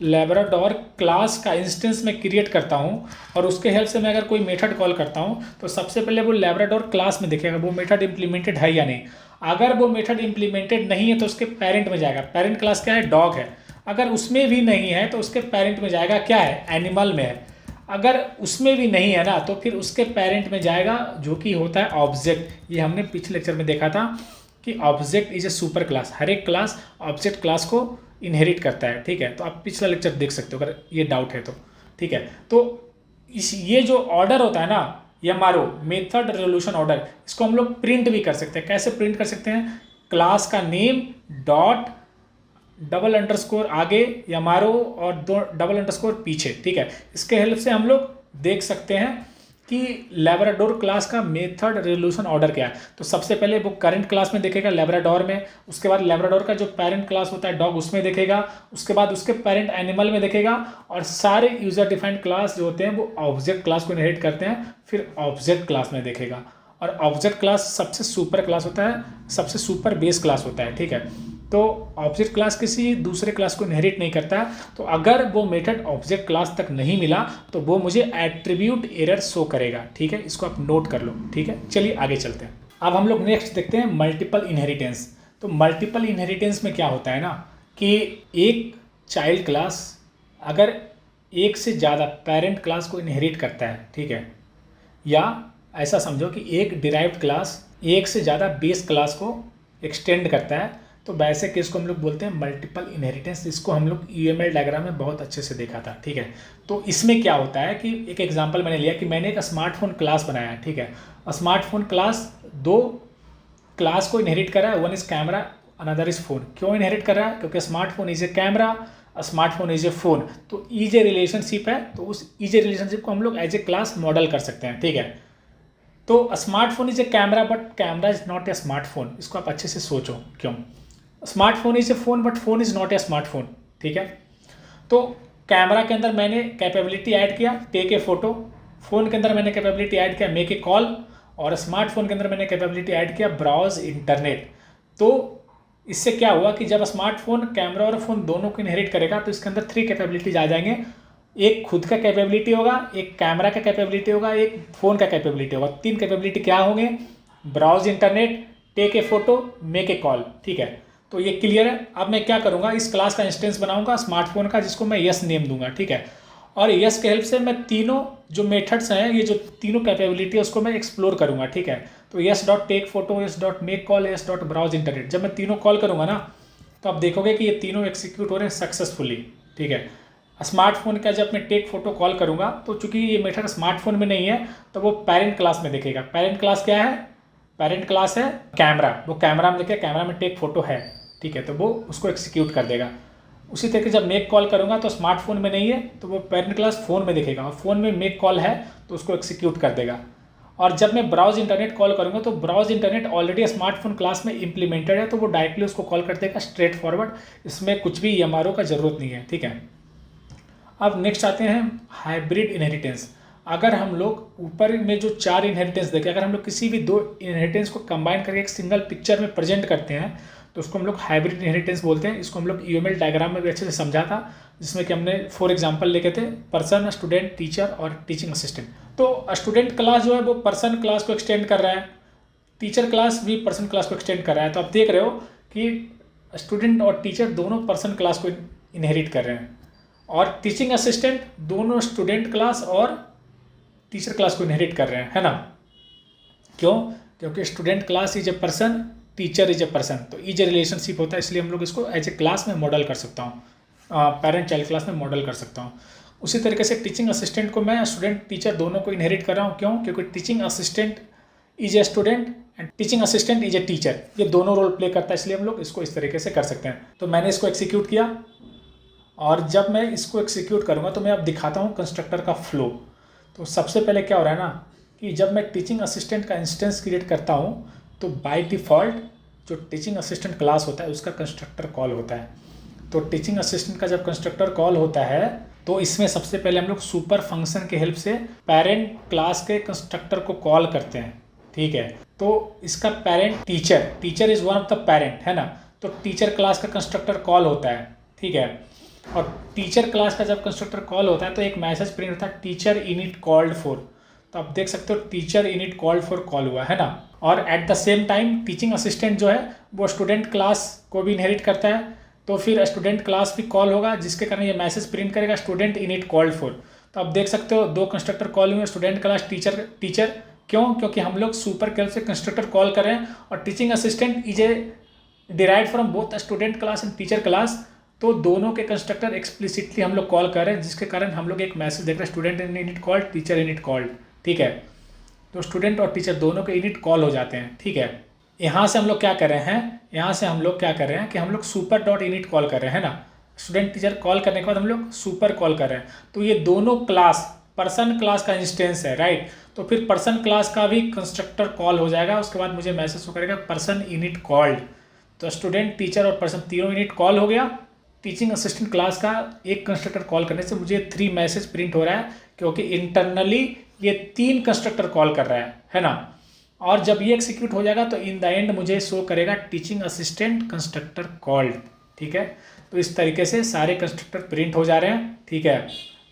लैब्राडोर क्लास का इंस्टेंस में क्रिएट करता हूँ और उसके हेल्प से मैं अगर कोई मेथड कॉल करता हूँ, तो सबसे पहले वो लैब्राडोर क्लास में देखेगा वो मेथड इंप्लीमेंटेड है या नहीं। अगर वो मेथड इंप्लीमेंटेड नहीं है तो उसके पेरेंट में जाएगा, पेरेंट क्लास क्या है, डॉग है। अगर उसमें भी नहीं है तो उसके पेरेंट में जाएगा, क्या है, एनिमल में है। अगर उसमें भी नहीं है ना तो फिर उसके पेरेंट में जाएगा जो कि होता है ऑब्जेक्ट। ये हमने पिछले लेक्चर में देखा था कि object is a super class, हर एक क्लास ऑब्जेक्ट क्लास को इनहेरिट करता है, ठीक है। तो आप पिछला लेक्चर देख सकते हो अगर ये डाउट है तो, ठीक है। तो ये जो ऑर्डर होता है ना, ये हमारो मेथड रेजोल्यूशन ऑर्डर, इसको हम लोग प्रिंट भी कर सकते हैं। कैसे प्रिंट कर सकते हैं, क्लास का नेम डॉट डबल अंडरस्कोर आगे यमारो और दो डबल अंडरस्कोर पीछे, ठीक है। इसके हेल्प से हम लोग देख सकते हैं कि लैब्राडोर क्लास का मेथड रेजोल्यूशन ऑर्डर क्या है। तो सबसे पहले वो करंट क्लास में देखेगा लैब्राडोर में, उसके बाद लैब्राडोर का जो पेरेंट क्लास होता है डॉग उसमें देखेगा, उसके बाद उसके पेरेंट एनिमल में देखेगा, और सारे यूजर डिफाइंड क्लास जो होते हैं वो ऑब्जेक्ट क्लास को इनहेरिट करते हैं, फिर ऑब्जेक्ट क्लास में देखेगा। और ऑब्जेक्ट क्लास सबसे सुपर क्लास होता है, सबसे सुपर बेस क्लास होता है, ठीक है। तो ऑब्जेक्ट क्लास किसी दूसरे क्लास को इनहेरिट नहीं करता। तो अगर वो मेथड ऑब्जेक्ट क्लास तक नहीं मिला तो वो मुझे एट्रीब्यूट एरर शो करेगा, ठीक है। इसको आप नोट कर लो, ठीक है। चलिए आगे चलते हैं। अब हम लोग नेक्स्ट देखते हैं मल्टीपल इनहेरिटेंस। तो मल्टीपल इनहेरिटेंस में क्या होता है ना कि एक चाइल्ड क्लास अगर एक से ज़्यादा पेरेंट क्लास को इनहेरिट करता है, ठीक है, या ऐसा समझो कि एक डिराइव्ड क्लास एक से ज़्यादा बेस क्लास को एक्सटेंड करता है, तो वैसे केस को हम लोग बोलते हैं मल्टीपल इनहेरिटेंस। इसको हम लोग यूएमएल डायग्राम में बहुत अच्छे से देखा था, ठीक है। तो इसमें क्या होता है कि एक एग्जांपल मैंने लिया कि मैंने एक स्मार्टफोन क्लास बनाया है, ठीक है। स्मार्टफोन क्लास दो क्लास को इनहेरिट कर रहा है, one is camera another is phone. क्यों इनहेरिट कर रहा है? क्योंकि smartphone is a camera, smartphone is a phone. तो ईज ए रिलेशनशिप है, तो उस ईज ए रिलेशनशिप को हम लोग एज ए क्लास मॉडल कर सकते हैं, ठीक है। तो smartphone is a camera but camera is not a smartphone. इसको आप अच्छे से सोचो क्यों। Smartphone is a phone but phone is not a smartphone, ठीक है। तो कैमरा के अंदर मैंने कैपेबिलिटी ऐड किया टेक ए फ़ोटो, फ़ोन के अंदर मैंने कैपेबिलिटी ऐड किया मेक ए कॉल, और स्मार्टफोन के अंदर मैंने कैपेबिलिटी ऐड किया ब्राउज इंटरनेट। तो इससे क्या हुआ कि जब स्मार्टफोन कैमरा और फ़ोन दोनों को इनहेरिट करेगा तो इसके अंदर 3 कैपेबिलिटीज आ जाएंगे। एक खुद का कैपेबिलिटी होगा, एक कैमरा का कैपेबिलिटी होगा, एक फ़ोन का कैपेबिलिटी होगा। 3 कैपेबिलिटी क्या होंगे? Browse internet, take a photo, make a call, ठीक है। तो ये क्लियर है। अब मैं क्या करूँगा, इस क्लास का इंस्टेंस बनाऊंगा स्मार्टफोन का, जिसको मैं यस नेम दूंगा, ठीक है। और यस के हेल्प से मैं तीनों जो मेथड्स हैं, ये जो तीनों कैपेबिलिटी है उसको मैं एक्सप्लोर करूँगा, ठीक है। तो S dot take photo, S dot make call, S dot browse internet, जब मैं तीनों कॉल करूँगा ना तो आप देखोगे कि ये तीनों एक्सिक्यूट हो रहे हैं सक्सेसफुली, ठीक है। स्मार्टफोन का जब मैं टेक फोटो कॉल करूँगा तो चूंकि ये मेथड स्मार्टफोन में नहीं है तो वो पेरेंट क्लास में देखेगा। पेरेंट क्लास क्या है? पेरेंट क्लास है कैमरा, वो कैमरा में देखे, कैमरा में टेक फोटो है, ठीक है, तो वो उसको एक्सिक्यूट कर देगा। उसी तरीके जब मेक कॉल करूँगा तो स्मार्टफोन में नहीं है तो वो पेरेंट क्लास फ़ोन में दिखेगा, और फ़ोन में मेक कॉल है तो उसको एक्सिक्यूट कर देगा। और जब मैं ब्राउज इंटरनेट कॉल करूँगा तो browse internet already smartphone class में इम्प्लीमेंटेड है, तो वो डायरेक्टली उसको कॉल कर देगा स्ट्रेट फॉरवर्ड। इसमें कुछ भी EMRO का ज़रूरत नहीं है, ठीक है। अब नेक्स्ट आते हैं हाइब्रिड इनहेरिटेंस। अगर हम लोग ऊपर में जो 4 इनहेरिटेंस देखें, अगर हम लोग किसी भी 2 इनहेरिटेंस को कंबाइन करके एक सिंगल पिक्चर में प्रेजेंट करते हैं तो उसको हम लोग हाइब्रिड इनहेरिटेंस बोलते हैं। इसको हम लोग यूएमएल डायग्राम में भी अच्छे से समझा था, जिसमें कि हमने 4 एग्जांपल लेके थे, पर्सन, स्टूडेंट, टीचर और टीचिंग असिस्टेंट। तो स्टूडेंट क्लास जो है वो पर्सन क्लास को एक्सटेंड कर रहा है, टीचर क्लास भी पर्सन क्लास को एक्सटेंड कर रहा है। तो आप देख रहे हो कि स्टूडेंट और टीचर दोनों पर्सन क्लास को इनहेरिट कर रहे हैं, और टीचिंग असिस्टेंट दोनों स्टूडेंट क्लास और टीचर क्लास को इनहेरिट कर रहे हैं, है ना। क्यों? क्योंकि student class is a person, teacher is a person, तो इज ए रिलेशनशिप होता है, इसलिए हम लोग इसको एज ए क्लास में मॉडल कर सकता हूँ, पेरेंट चाइल्ड क्लास में मॉडल कर सकता हूँ। उसी तरीके से टीचिंग असिस्टेंट को मैं स्टूडेंट टीचर दोनों को इनहेरिट कर रहा हूँ। क्यों? क्योंकि teaching assistant is a student and teaching assistant is a teacher, ये दोनों रोल प्ले करता है, इसलिए हम लोग इसको इस तरीके से कर सकते हैं। तो मैंने इसको एक्सिक्यूट किया, और जब मैं इसको एक्सिक्यूट करूँगा तो मैं अब दिखाता हूँ कंस्ट्रक्टर का फ्लो। तो सबसे पहले क्या हो रहा है ना कि जब मैं टीचिंग असिस्टेंट का इंस्टेंस क्रिएट करता हूँ तो बाय डिफ़ॉल्ट जो टीचिंग असिस्टेंट क्लास होता है उसका कंस्ट्रक्टर कॉल होता है। तो टीचिंग असिस्टेंट का जब कंस्ट्रक्टर कॉल होता है तो इसमें सबसे पहले हम लोग सुपर फंक्शन के हेल्प से पेरेंट क्लास के कंस्ट्रक्टर को कॉल करते हैं, ठीक है। तो इसका parent teacher is one of the parent, है ना। तो टीचर क्लास का कंस्ट्रक्टर कॉल होता है, ठीक है। और टीचर क्लास का जब कंस्ट्रक्टर कॉल होता है तो एक मैसेज प्रिंट होता है टीचर इनिट कॉल्ड फॉर। तो आप देख सकते हो teacher init called for call हुआ, है ना। और at the same time teaching assistant जो है वो स्टूडेंट क्लास को भी इनहेरिट करता है, तो फिर स्टूडेंट क्लास भी कॉल होगा, जिसके कारण ये मैसेज प्रिंट करेगा स्टूडेंट इनिट कॉल्ड फॉर। तो आप देख सकते हो 2 कंस्ट्रक्टर कॉल हुए, स्टूडेंट क्लास, टीचर। क्यों? क्योंकि हम लोग सुपर केल से कंस्ट्रक्टर कॉल कर रहे हैं, और teaching assistant is a derived from both student class and teacher class. तो दोनों के कंस्ट्रक्टर एक्सप्लिसिटली हम लोग कॉल कर रहे हैं, जिसके कारण हम लोग एक मैसेज देख रहे हैं student init called, teacher init called, ठीक है। तो स्टूडेंट और टीचर दोनों के इनिट कॉल हो जाते हैं, ठीक है। यहाँ से हम लोग क्या कर रहे हैं, यहाँ से हम लोग क्या कर रहे हैं कि हम लोग सुपर डॉट इनिट कॉल कर रहे हैं, है ना। स्टूडेंट टीचर कॉल करने के बाद हम लोग सुपर कॉल कर रहे हैं। तो ये दोनों क्लास पर्सन क्लास का इंस्टेंस है, राइट। तो फिर पर्सन क्लास का भी कंस्ट्रक्टर कॉल हो जाएगा, उसके बाद मुझे मैसेज शो करेगा पर्सन इनिट कॉल्ड। तो स्टूडेंट टीचर और पर्सन तीनों इनिट कॉल हो गया। टीचिंग असिस्टेंट क्लास का एक कंस्ट्रक्टर कॉल करने से मुझे 3 मैसेज प्रिंट हो रहा है, क्योंकि इंटरनली ये 3 कंस्ट्रक्टर कॉल कर रहा है ना। और जब ये एक्सिक्यूट हो जाएगा तो इन द एंड मुझे शो करेगा टीचिंग असिस्टेंट कंस्ट्रक्टर कॉल्ड, ठीक है। तो इस तरीके से सारे कंस्ट्रक्टर प्रिंट हो जा रहे हैं, ठीक है।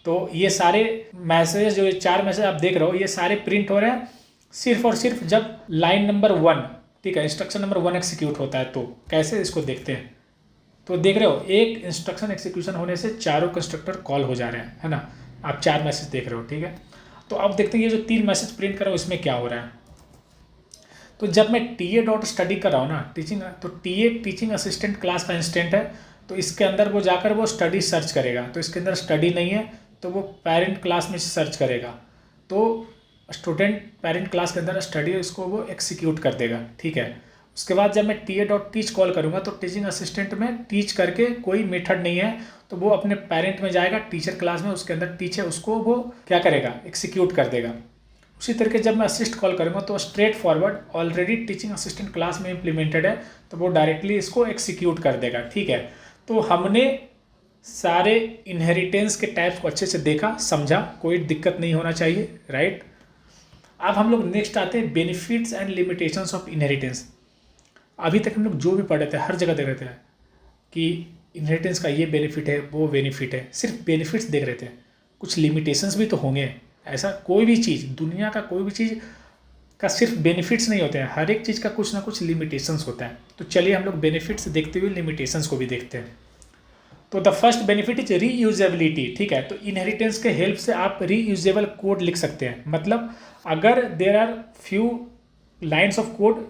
तो ये सारे मैसेज जो 4 मैसेज आप देख रहे हो ये सारे प्रिंट हो रहे हैं सिर्फ और सिर्फ जब लाइन नंबर 1, ठीक है, इंस्ट्रक्शन नंबर 1 एक्सिक्यूट होता है। तो कैसे इसको देखते हैं, तो देख रहे हो एक इंस्ट्रक्शन एक्सिक्यूशन होने से चारों कंस्ट्रक्टर कॉल हो जा रहे हैं, है ना। आप 4 मैसेज देख रहे हो, ठीक है। तो अब देखते हैं ये जो 3 मैसेज प्रिंट कर रहा हूँ इसमें क्या हो रहा है। तो जब मैं TA डॉट स्टडी कर रहा हूँ ना टीचिंग, तो TA टीचिंग असिस्टेंट क्लास का इंस्टेंट है, तो इसके अंदर वो जाकर वो स्टडी सर्च करेगा, तो इसके अंदर स्टडी नहीं है तो वो पेरेंट क्लास में सर्च करेगा, तो स्टूडेंट पेरेंट क्लास के अंदर स्टडी इसको वो एक्सिक्यूट कर देगा, ठीक है। उसके बाद जब मैं TA डॉट टीच कॉल करूँगा तो टीचिंग असिस्टेंट में टीच करके कोई मेथड नहीं है, तो वो अपने पेरेंट में जाएगा टीचर क्लास में, उसके अंदर टीच है उसको वो क्या करेगा, एक्सिक्यूट कर देगा। उसी तरीके जब मैं असिस्ट कॉल करूँगा तो straight forward already teaching assistant class में इम्प्लीमेंटेड है, तो वो डायरेक्टली इसको एक्सिक्यूट कर देगा, ठीक है। तो हमने सारे इनहेरिटेंस के टाइप्स को अच्छे से देखा, समझा, कोई दिक्कत नहीं होना चाहिए, राइट। अब हम लोग नेक्स्ट आते हैं benefits and limitations of inheritance. अभी तक हम लोग जो भी पढ़ रहे थे हर जगह देख रहे थे कि इनहेरिटेंस का ये बेनिफिट है वो बेनिफिट है, सिर्फ बेनिफिट्स देख रहे थे, कुछ लिमिटेशंस भी तो होंगे। ऐसा कोई भी चीज़, दुनिया का कोई भी चीज़ का सिर्फ बेनिफिट्स नहीं होते हैं, हर एक चीज़ का कुछ ना कुछ लिमिटेशंस होता है। तो चलिए हम लोग बेनिफिट्स देखते हुए लिमिटेशंस को भी देखते हैं। तो the first benefit is reusability, ठीक है। तो इनहेरिटेंस के हेल्प से आप रीयूजेबल कोड लिख सकते हैं, मतलब अगर there are few lines of code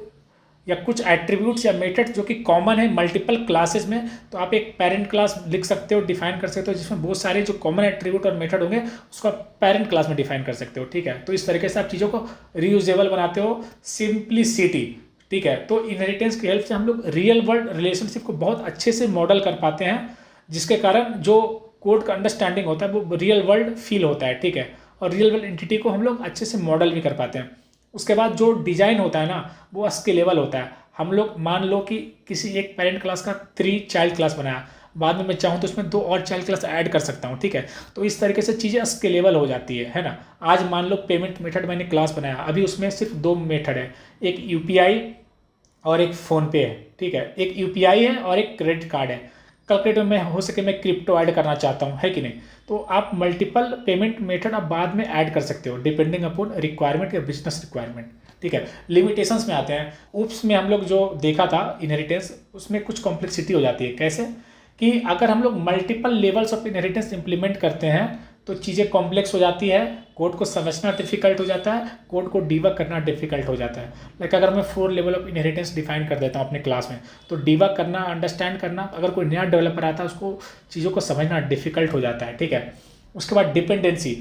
या कुछ एट्रीब्यूट्स या मेथड जो कि कॉमन है मल्टीपल क्लासेस में, तो आप एक पेरेंट क्लास लिख सकते हो, डिफाइन कर सकते हो, जिसमें बहुत सारे जो कॉमन एट्रीब्यूट और मेथड होंगे उसको आप पेरेंट क्लास में डिफाइन कर सकते हो, ठीक है। तो इस तरीके से आप चीज़ों को रीयूजेबल बनाते हो, सिंप्लिसिटी, ठीक है। तो इनहेरिटेंस की हेल्प से हम लोग रियल वर्ल्ड रिलेशनशिप को बहुत अच्छे से मॉडल कर पाते हैं, जिसके कारण जो कोड का अंडरस्टैंडिंग होता है वो रियल वर्ल्ड फील होता है, ठीक है। और रियल वर्ल्ड एंटिटी को हम लोग अच्छे से मॉडल भी कर पाते हैं। उसके बाद जो डिज़ाइन होता है ना वो स्केलेबल होता है। हम लोग मान लो कि किसी एक पेरेंट क्लास का 3 चाइल्ड क्लास बनाया, बाद में मैं चाहूँ तो उसमें 2 और चाइल्ड क्लास ऐड कर सकता हूँ, ठीक है। तो इस तरीके से चीज़ें स्केलेबल हो जाती है ना। आज मान लो पेमेंट मेथड मैंने क्लास बनाया, अभी उसमें सिर्फ 2 मेथड है, एक UPI और एक फ़ोनपे है, ठीक है। एक UPI है और एक क्रेडिट कार्ड है। कल के डेट में हो सके मैं क्रिप्टो ऐड करना चाहता हूँ, है कि नहीं। तो आप मल्टीपल पेमेंट मेथड आप बाद में ऐड कर सकते हो डिपेंडिंग अपॉन रिक्वायरमेंट या बिजनेस रिक्वायरमेंट, ठीक है। लिमिटेशंस में आते हैं। उप्स में हम लोग जो देखा था इनहेरिटेंस, उसमें कुछ कॉम्प्लेक्सिटी हो जाती है। कैसे कि अगर हम लोग multiple levels of inheritance implement करते हैं तो चीज़ें कॉम्प्लेक्स हो जाती है, कोड को समझना डिफिकल्ट हो जाता है, कोड को डीबग करना डिफिकल्ट हो जाता है। लाइक अगर मैं 4 लेवल ऑफ इनहेरिटेंस डिफाइन कर देता हूँ अपने क्लास में, तो डीबग करना, अंडरस्टैंड करना, अगर कोई नया डेवलपर आता है उसको चीज़ों को समझना डिफिकल्ट हो जाता है, ठीक है। उसके बाद डिपेंडेंसी,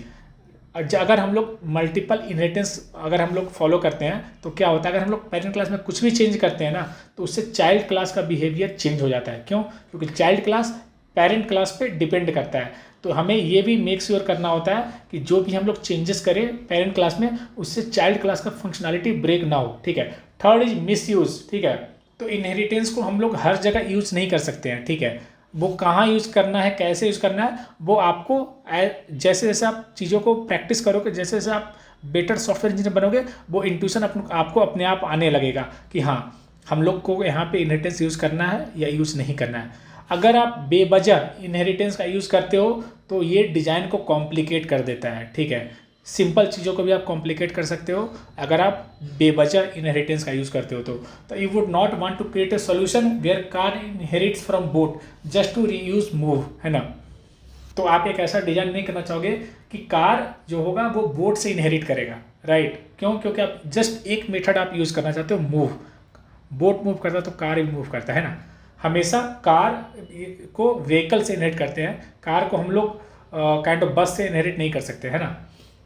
अगर हम लोग मल्टीपल इनहेरिटेंस अगर हम लोग फॉलो करते हैं तो क्या होता है, अगर हम लोग पेरेंट क्लास में कुछ भी चेंज करते हैं ना तो उससे चाइल्ड क्लास का बिहेवियर चेंज हो जाता है। क्यों? क्योंकि चाइल्ड क्लास पेरेंट क्लास पे डिपेंड करता है। तो हमें ये भी मेक श्योर करना होता है कि जो भी हम लोग चेंजेस करें पेरेंट क्लास में उससे चाइल्ड क्लास का फंक्शनैलिटी ब्रेक ना हो, ठीक है। थर्ड इज मिस यूज़, ठीक है। तो इनहेरिटेंस को हम लोग हर जगह यूज़ नहीं कर सकते हैं, ठीक है। वो कहाँ यूज़ करना है, कैसे यूज़ करना है, वो आपको जैसे जैसे आप चीज़ों को प्रैक्टिस करोगे, जैसे जैसे आप बेटर सॉफ्टवेयर इंजीनियर बनोगे, वो इंट्यूशन आपको अपने आप आने लगेगा कि हाँ हम लोग को यहाँ पे इनहेरिटेंस यूज़ करना है या यूज़ नहीं करना है। अगर आप बेवजह इनहेरिटेंस का यूज़ करते हो तो ये डिज़ाइन को कॉम्प्लिकेट कर देता है, ठीक है। सिंपल चीज़ों को भी आप कॉम्प्लिकेट कर सकते हो अगर आप बेवजह इनहेरिटेंस का यूज़ करते हो तो you would not want to create a solution where car inherits from boat just to reuse move, है ना। तो आप एक ऐसा डिज़ाइन नहीं करना चाहोगे कि कार जो होगा वो बोट से इनहेरिट करेगा, राइट। क्यों? क्योंकि आप जस्ट एक मेथड आप यूज़ करना चाहते हो, मूव। बोट मूव करता है तो कार भी मूव करता है ना। हमेशा कार को व्हीकल से इनहेरिट करते हैं, कार को हम लोग काइंड ऑफ बस से इनहेरिट नहीं कर सकते, है ना।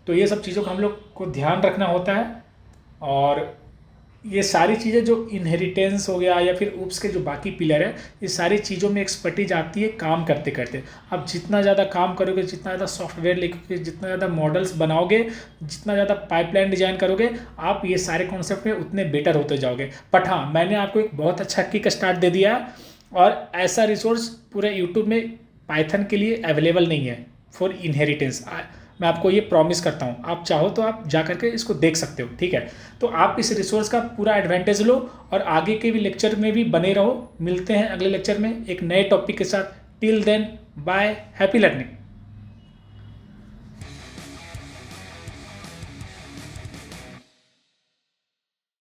तो ये सब चीज़ों का हम लोग को ध्यान रखना होता है। और ये सारी चीज़ें जो इनहेरिटेंस हो गया या फिर उप्स के जो बाकी पिलर है, ये सारी चीज़ों में एक्सपर्टीज आती है काम करते करते। आप जितना ज़्यादा काम करोगे, जितना ज़्यादा सॉफ्टवेयर लिखोगे, जितना ज़्यादा मॉडल्स बनाओगे, जितना ज़्यादा पाइपलाइन डिजाइन करोगे, आप ये सारे कॉन्सेप्ट में उतने बेटर होते जाओगे। बट हाँ, मैंने आपको एक बहुत अच्छा किक स्टार्ट दे दिया है और ऐसा रिसोर्स पूरे यूट्यूब में पाइथन के लिए अवेलेबल नहीं है फॉर इनहेरिटेंस। मैं आपको ये प्रॉमिस करता हूँ, आप चाहो तो आप जा करके इसको देख सकते हो, ठीक है। तो आप इस रिसोर्स का पूरा एडवांटेज लो और आगे के भी लेक्चर में भी बने रहो। मिलते हैं अगले लेक्चर में एक नए टॉपिक के साथ। Till then bye, happy learning.